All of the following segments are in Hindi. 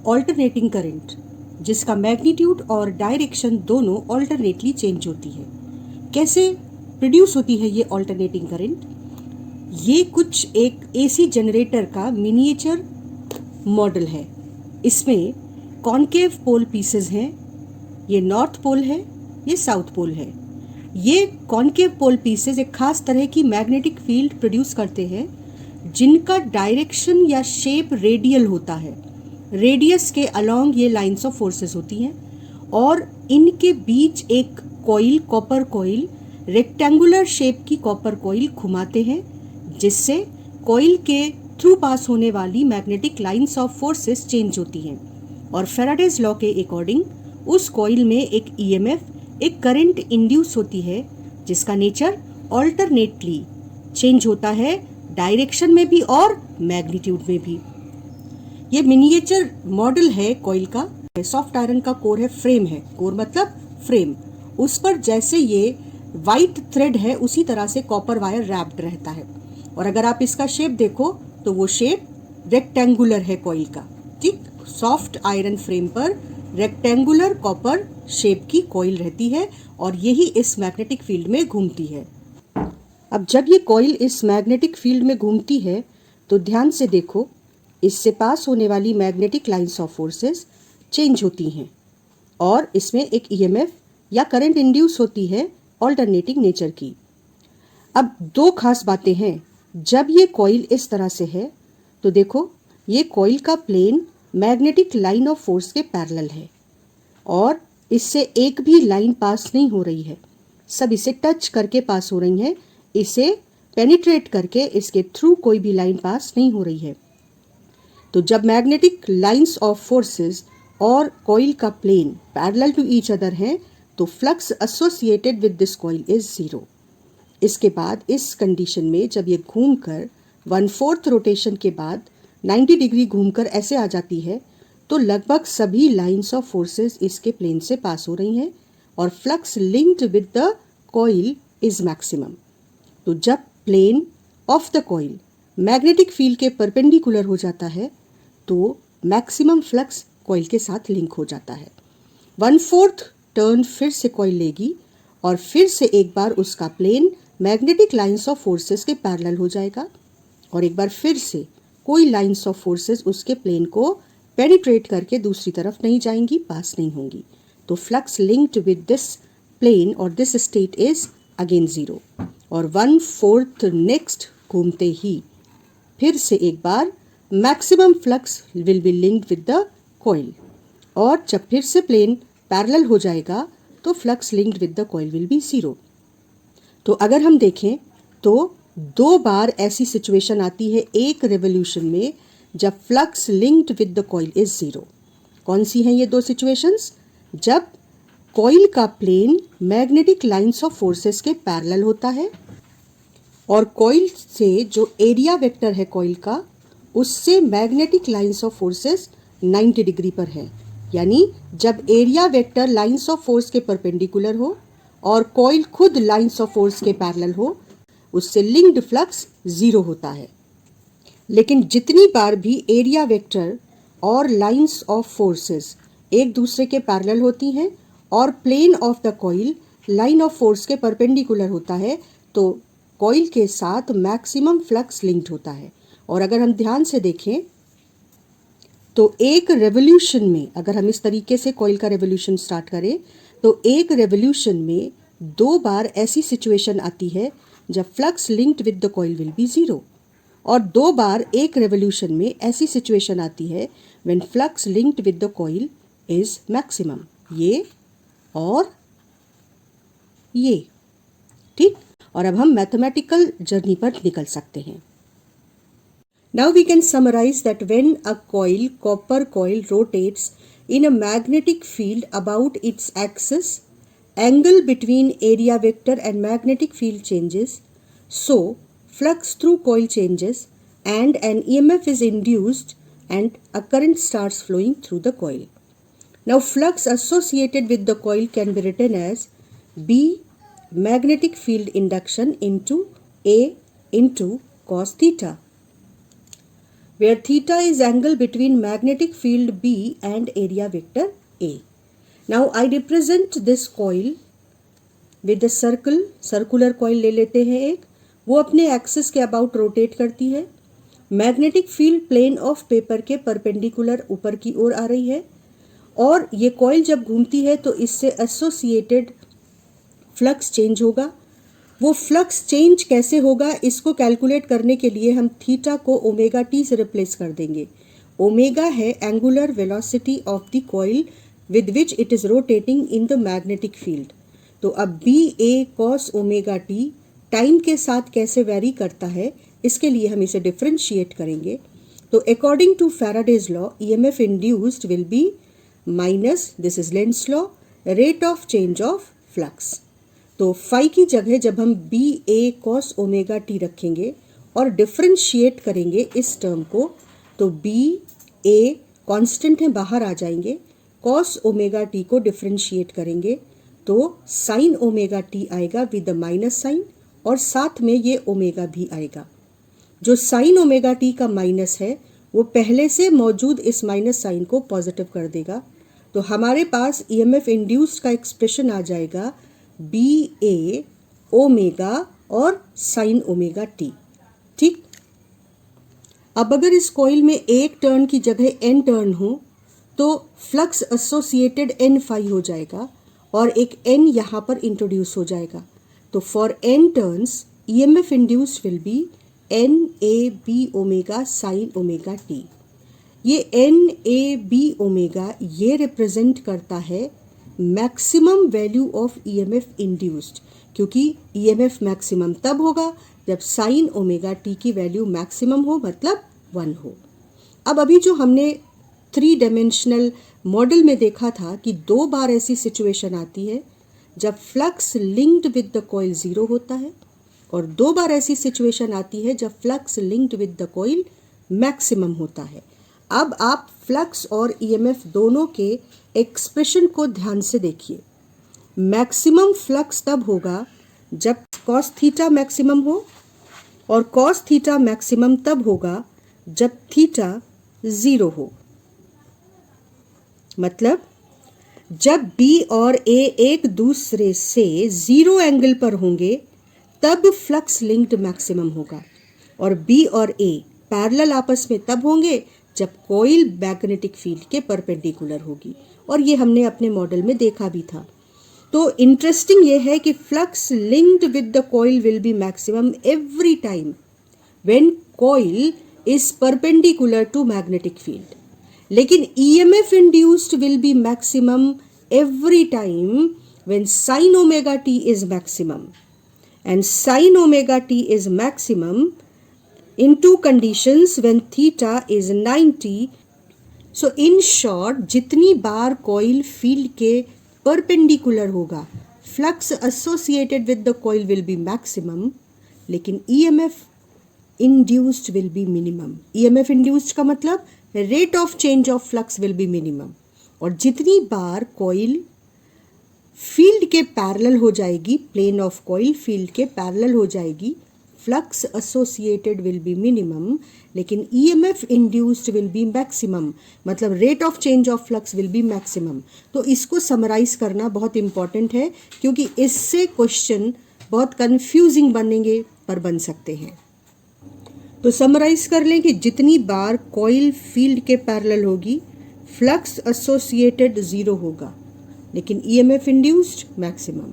ऑल्टरनेटिंग करंट, जिसका मैग्नीट्यूड और डायरेक्शन दोनों ऑल्टरनेटली चेंज होती है। कैसे प्रोड्यूस होती है ये ऑल्टरनेटिंग करंट? ये कुछ एक एसी जनरेटर का मिनिएचर मॉडल है। इसमें कॉन्केव पोल पीसेस हैं, ये नॉर्थ पोल है, ये साउथ पोल है। ये कॉन्केव पोल पीसेस एक खास तरह की मैग्नेटिक फील्ड प्रोड्यूस करते हैं जिनका डायरेक्शन या शेप रेडियल होता है। रेडियस के अलोंग ये लाइंस ऑफ फोर्सेस होती हैं और इनके बीच एक coil, copper coil, rectangular shape की कॉपर कॉइल घुमाते हैं, जिससे कॉइल के थ्रू पास होने वाली magnetic lines of forces change होती हैं और फैराडेज लॉ के अकॉर्डिंग उस कॉइल में एक ईएमएफ, एक करंट इंड्यूस होती है जिसका नेचर ऑल्टरनेटली चेंज होता है, डायरेक्शन में भी और मैग्नीट्यूड में भी। ये मिनिएचर मॉडल है कॉइल का। सॉफ्ट आयरन का कोर है, फ्रेम है, कोर मतलब फ्रेम। उस पर जैसे ये वाइट थ्रेड है उसी तरह से कॉपर वायर रैप्ड रहता है और अगर आप इसका शेप देखो तो वो शेप रेक्टेंगुलर है कॉइल का। ठीक, सॉफ्ट आयरन फ्रेम पर रेक्टेंगुलर कॉपर शेप की कॉइल रहती है और यही इस मैग्नेटिक फील्ड में घूमती है। अब जब ये कॉइल इस मैग्नेटिक फील्ड में घूमती है तो ध्यान से देखो, इससे पास होने वाली magnetic lines of forces change होती हैं और इसमें एक ईएमएफ या करंट इंड्यूस होती है ऑल्टरनेटिंग नेचर की। अब दो खास बातें हैं। जब ये कॉइल इस तरह से है तो देखो, ये कॉइल का plane magnetic line of force के पैरेलल है और इससे एक भी लाइन पास नहीं हो रही है, सब इसे टच करके पास हो रही हैं, इसे पेनिट्रेट करके इसके थ्रू कोई भी लाइन पास नहीं हो रही है। तो जब मैग्नेटिक लाइंस ऑफ फोर्सेस और कॉइल का plane parallel to each other हैं तो flux associated with this coil is zero. इसके बाद इस कंडीशन में जब ये घूमकर 1/4 रोटेशन के बाद 90 डिग्री घूमकर ऐसे आ जाती है तो लगभग सभी लाइंस ऑफ फोर्सेस इसके प्लेन से पास हो रही हैं और flux linked with the coil is maximum. तो जब plane of the coil magnetic field के परपेंडिकुलर हो जाता है तो मैक्सिमम फ्लक्स कॉइल के साथ लिंक हो जाता है। 1/4 टर्न फिर से कॉइल लेगी और फिर से एक बार उसका plane magnetic lines of forces के पैरेलल हो जाएगा और एक बार फिर से कोई लाइंस ऑफ फोर्सेस उसके प्लेन को पेनिट्रेट करके दूसरी तरफ नहीं जाएंगी, पास नहीं होंगी। तो flux linked with this plane और this state is again zero और 1/4 नेक्स्ट घूमते ही फिर से एक बार maximum flux will be linked with the coil और जब फिर से प्लेन पैरेलल हो जाएगा तो flux linked with the coil will B zero. तो अगर हम देखें तो दो बार ऐसी सिचुएशन आती है एक रेवोल्यूशन में जब flux linked with the coil is zero. कौन सी हैं ये दो सिचुएशंस? जब कॉइल का plane magnetic lines of forces के पैरेलल होता है और कॉइल से जो एरिया वेक्टर है कॉइल का उससे magnetic lines of forces 90 degree पर है। यानी जब area vector lines of force के परपेंडिकुलर हो और कॉइल खुद लाइंस ऑफ फोर्स के पैरेलल हो, उससे लिंक्ड फ्लक्स जीरो होता है। लेकिन जितनी बार भी एरिया वेक्टर और लाइंस ऑफ फोर्सेस एक दूसरे के पैरेलल होती हैं और plane of the coil line of force के परपेंडिकुलर होता है तो कॉइल के साथ मैक्सिमम फ्लक्स लिंक्ड होता है। और अगर हम ध्यान से देखें तो एक रेवोल्यूशन में, अगर हम इस तरीके से कॉइल का रेवोल्यूशन स्टार्ट करें तो एक रेवोल्यूशन में दो बार ऐसी सिचुएशन आती है जब flux linked with the coil will B zero और दो बार एक रेवोल्यूशन में ऐसी सिचुएशन आती है when flux linked with the coil is maximum. ये और ये, ठीक। और अब हम मैथमेटिकल जर्नी पर निकल सकते हैं। Now we can summarize that when a coil, copper coil, rotates in a magnetic field about its axis, angle between area vector and magnetic field changes, so flux through coil changes and an EMF is induced and a current starts flowing through the coil. Now flux associated with the coil can be written as B magnetic field induction into A into cos theta. where theta is angle between magnetic field B and area vector A. Now I represent this coil with a circle, circular coil ले लेते हैं एक, वो अपने एक्सिस के अबाउट रोटेट करती है, magnetic field plane of paper के परपेंडिकुलर ऊपर की ओर आ रही है, और ये कॉइल जब घूमती है तो इससे एसोसिएटेड फ्लक्स चेंज होगा। वो फ्लक्स चेंज कैसे होगा, इसको कैलकुलेट करने के लिए हम थीटा को ओमेगा टी से रिप्लेस कर देंगे। ओमेगा है angular velocity of the coil with which it is rotating in the magnetic field. तो अब B A cos omega T time के साथ कैसे वेरी करता है, इसके लिए हम इसे डिफरेंशिएट करेंगे। तो according to Faraday's law EMF induced will be minus, this is Lenz law, rate of change of flux. तो फाई की जगह जब हम B A cos omega T रखेंगे और डिफरेंशिएट करेंगे इस टर्म को, तो बी ए कांस्टेंट है, बाहर आ जाएंगे, कॉस ओमेगा टी को डिफरेंशिएट करेंगे तो साइन ओमेगा टी आएगा विद द माइनस साइन, और साथ में ये ओमेगा भी आएगा। जो साइन ओमेगा टी का माइनस है वो पहले से मौजूद इस माइनस साइन को पॉजिटिव कर देगा। तो हमारे पास ईएमएफ इंड्यूस्ड का एक्सप्रेशन आ जाएगा बी ए ओमेगा और साइन ओमेगा टी। ठीक, अब अगर इस कॉइल में एक टर्न की जगह एन टर्न हो तो फ्लक्स एसोसिएटेड एन फाई हो जाएगा और एक एन यहाँ पर इंट्रोड्यूस हो जाएगा। तो for N turns EMF induced will be N A B omega sine omega T. ये एन ए बी ओमेगा ये रिप्रेजेंट करता है maximum value of EMF induced, क्योंकि ईएमएफ मैक्सिमम तब होगा जब साइन ओमेगा टी की वैल्यू मैक्सिमम हो, मतलब 1 हो। अब अभी जो हमने 3 डायमेंशनल मॉडल में देखा था कि 2 बार ऐसी सिचुएशन आती है जब flux linked with the coil 0 होता है, और 2 बार ऐसी सिचुएशन आती है जब flux linked with the coil maximum होता है। अब आप फ्लक्स और ईएमएफ दोनों के एक्सप्रेशन को ध्यान से देखिए। मैक्सिमम फ्लक्स तब होगा जब कॉस थीटा मैक्सिमम हो, और कॉस थीटा मैक्सिमम तब होगा जब थीटा 0 हो। मतलब जब बी और ए एक दूसरे से 0 एंगल पर होंगे तब फ्लक्स लिंक्ड मैक्सिमम होगा, और बी और ए पैरेलल आपस में तब होंगे जब कॉइल मैग्नेटिक फील्ड के परपेंडिकुलर होगी, और ये हमने अपने मॉडल में देखा भी था। तो इंटरेस्टिंग ये है कि flux linked with the coil will be maximum every time when coil is perpendicular to magnetic field, लेकिन EMF induced will be maximum every time when sine omega t is maximum, and sin omega t is maximum in 2 conditions when theta is 90. So in short, जितनी बार कॉइल फील्ड के परपेंडिकुलर होगा flux associated with the coil will be maximum, लेकिन EMF induced will be minimum. EMF induced का मतलब rate of change of flux will be minimum, और जितनी बार कॉइल फील्ड के पैरेलल हो जाएगी, प्लेन ऑफ कॉइल फील्ड के पैरेलल हो जाएगी, flux associated will be minimum, लेकिन EMF induced will be maximum, मतलब rate of change of flux will be maximum. तो इसको समराइज करना बहुत इंपॉर्टेंट है, क्योंकि इससे क्वेश्चन बहुत कंफ्यूजिंग बनेंगे पर बन सकते हैं। तो समराइज कर लें कि जितनी बार कॉइल फील्ड के पैरेलल होगी फ्लक्स एसोसिएटेड 0 होगा, लेकिन ईएमएफ इंड्यूस्ड मैक्सिमम,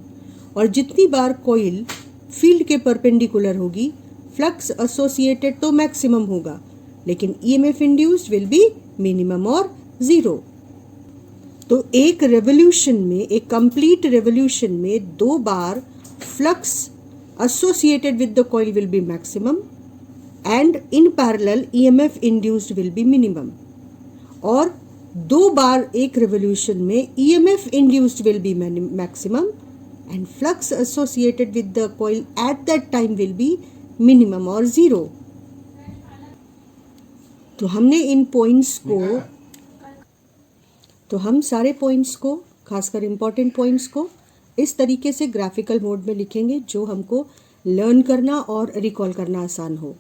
और जितनी बार कॉइल फील्ड के परपेंडिकुलर होगी फ्लक्स एसोसिएटेड तो मैक्सिमम होगा, लेकिन EMF induced will be minimum और 0। तो एक रेवोल्यूशन में, एक कंप्लीट रेवोल्यूशन में 2 बार flux associated with the coil will be maximum and in parallel EMF induced will be minimum, और 2 बार एक रेवोल्यूशन में EMF induced will be maximum and flux associated with the coil at that time will be minimum और 0। तो हमने इन पॉइंट्स को, तो हम सारे पॉइंट्स को, खासकर इंपॉर्टेंट पॉइंट्स को इस तरीके से ग्राफिकल मोड में लिखेंगे जो हमको लर्न करना और रिकॉल करना आसान हो।